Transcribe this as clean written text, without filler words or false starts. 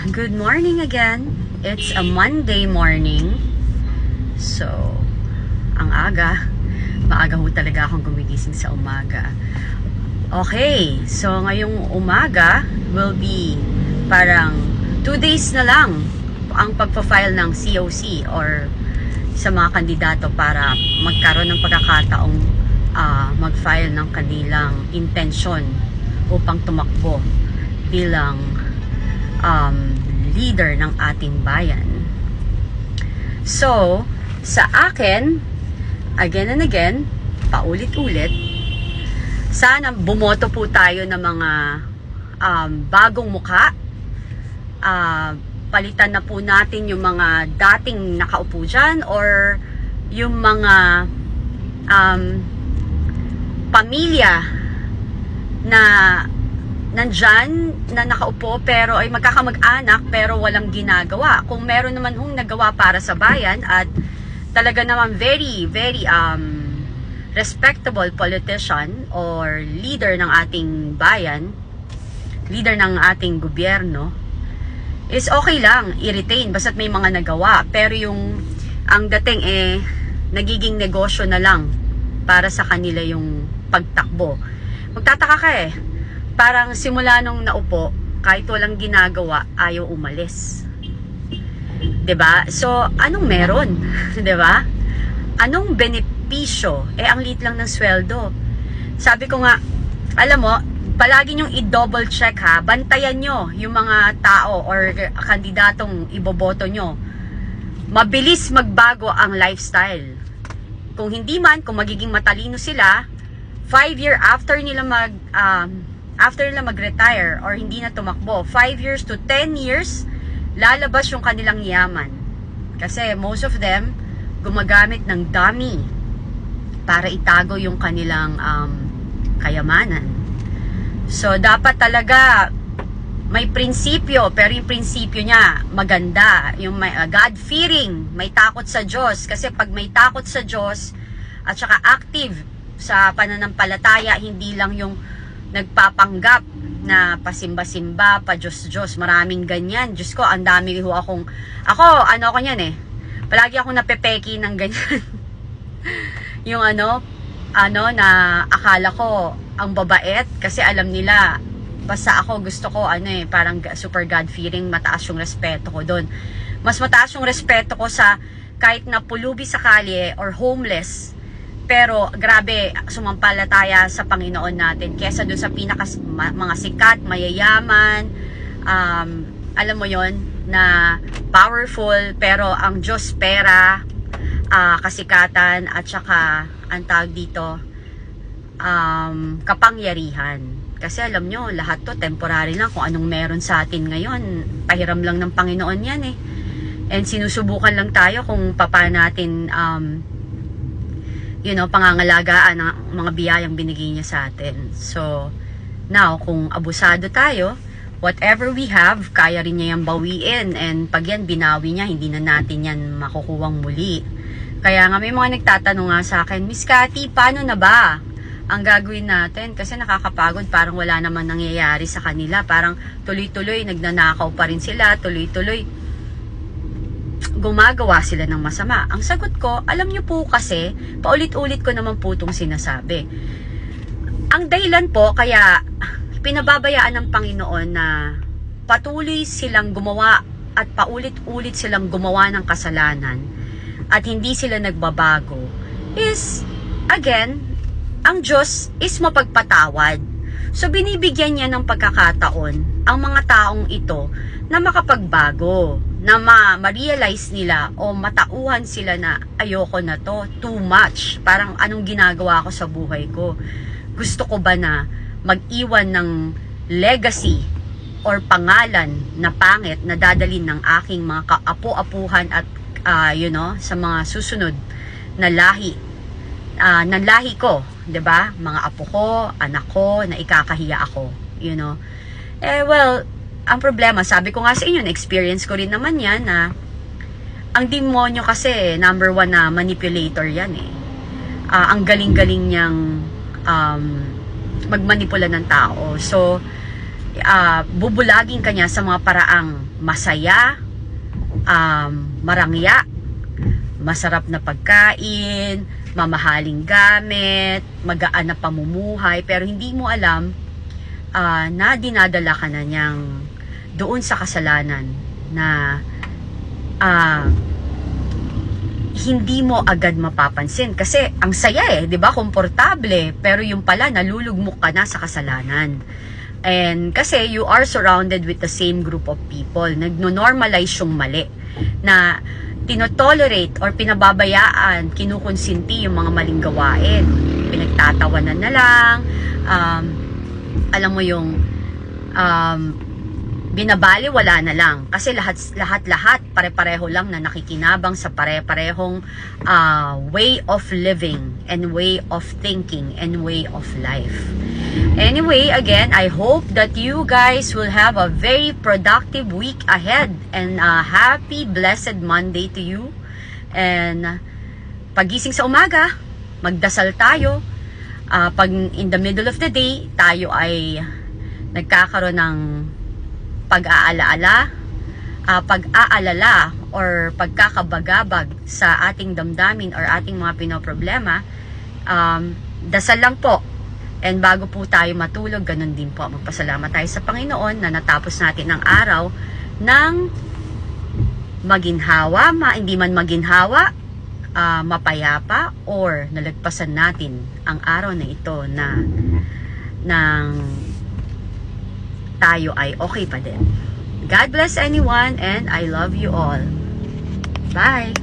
Good morning again. It's a Monday morning. So, ang aga. Maaga ho talaga akong gumigising sa umaga. Okay, so ngayong umaga will be parang 2 days na lang ang pagpa-file ng COC or sa mga kandidato para magkaroon ng pagkakataong mag-file ng kanilang intensyon upang tumakbo bilang leader ng ating bayan. So, sa akin, again and again, paulit-ulit, sana bumoto po tayo ng mga bagong mukha. Palitan na po natin yung mga dating nakaupo dyan or yung mga pamilya na nandyan na nakaupo pero ay magkakamag-anak pero walang ginagawa. Kung meron naman hong nagawa para sa bayan at talaga naman very respectable politician or leader ng ating bayan, leader ng ating gobyerno, is okay lang, i-retain basta't may mga nagawa. Pero yung ang dating nagiging negosyo na lang para sa kanila yung pagtakbo. Magtataka ka parang simula nung naupo, kahit walang ginagawa, ayaw umalis. 'Di ba? So, anong meron? 'Di ba? Anong benepisyo? Ang liit lang ng sweldo. Sabi ko nga, alam mo, palagi nyong i-double check bantayan nyo yung mga tao or kandidatong iboboto nyo. Mabilis magbago ang lifestyle. Kung hindi man, kung magiging matalino sila, 5 years after nila mag-retire or hindi na tumakbo, 5 years to 10 years, lalabas yung kanilang yaman. Kasi most of them, gumagamit ng dummy para itago yung kanilang kayamanan. So, dapat talaga may prinsipyo, pero yung prinsipyo niya maganda. Yung may God-fearing, may takot sa Diyos. Kasi pag may takot sa Diyos at saka active sa pananampalataya, hindi lang yung nagpapanggap na pasimba-simba, pa Diyos-Diyos. Maraming ganyan. Diyos ko, ang dami ho ako niyan palagi akong napepeki ng ganyan. Yung na akala ko ang babait kasi alam nila basta ako gusto ko parang super God-fearing, mataas yung respeto ko doon. Mas mataas yung respeto ko sa kahit na pulubi sa kalye or homeless, pero grabe sumampalataya sa Panginoon natin kesa doon sa mga sikat, mayayaman, alam mo yon na powerful, pero ang Diyos pera, kasikatan at saka ang tawag dito kapangyarihan. Kasi alam nyo, lahat to temporary lang. Kung anong meron sa atin ngayon, pahiram lang ng Panginoon yan and sinusubukan lang tayo kung paano natin pangangalagaan ng mga biyayang binigay niya sa atin. So now, kung abusado tayo, whatever we have, kaya rin niya yung bawiin, and pag yan binawi niya, hindi na natin yan makukuwang muli. Kaya nga may mga nagtatanong nga sa akin, Miss Cathy, paano na ba ang gagawin natin? Kasi nakakapagod, parang wala naman nangyayari sa kanila. Parang tuloy-tuloy, nagnanakaw pa rin sila, tuloy-tuloy gumagawa sila ng masama. Ang sagot ko, alam nyo po kasi, paulit-ulit ko naman po itong sinasabi. Ang dahilan po, kaya pinababayaan ng Panginoon na patuloy silang gumawa at paulit-ulit silang gumawa ng kasalanan at hindi sila nagbabago is, again, ang Diyos is mapagpatawad. So, binibigyan niya ng pagkakataon ang mga taong ito na makapagbago, na ma-realize nila o matauhan sila na ayoko na to, too much. Parang anong ginagawa ko sa buhay ko? Gusto ko ba na mag-iwan ng legacy or pangalan na pangit na dadalhin ng aking mga kaapu-apuhan at sa mga susunod na lahi ng lahi ko, 'di ba? Mga apo ko, anak ko, na ikakahiya ako, well, ang problema, sabi ko nga sa inyo, na-experience ko rin naman yan na ang demonyo kasi, number 1 na manipulator yan ang galing-galing niyang magmanipula ng tao. So, bubulagin ka niya sa mga paraang masaya, marangya, masarap na pagkain, mamahaling gamit, magaan na pamumuhay, pero hindi mo alam na dinadala ka na niyang doon sa kasalanan na hindi mo agad mapapansin kasi ang saya 'di ba? Komportable, pero yung pala nalulugmok ka na sa kasalanan. And kasi you are surrounded with the same group of people, nagno-normalize yung mali na tinotolerate or pinababayaan, kinukonsinti yung mga maling gawain. Pinagtatawanan na lang, alam mo yung binabaliwala na lang kasi lahat pare-pareho lang na nakikinabang sa pare-parehong way of living and way of thinking and way of life. Anyway, again, I hope that you guys will have a very productive week ahead and happy blessed Monday to you. And pagising sa umaga, magdasal tayo. Pag in the middle of the day, tayo ay nagkakaroon ng pag-aalala or pagkakabagabag sa ating damdamin or ating mga pinoproblema, dasal lang po. And bago po tayo matulog, ganun din po, magpasalamat tayo sa Panginoon na natapos natin ang araw ng maginhawa, hindi man maginhawa, mapayapa, or nalagpasan natin ang araw na ito na tayo ay okay pa din. God bless anyone and I love you all. Bye!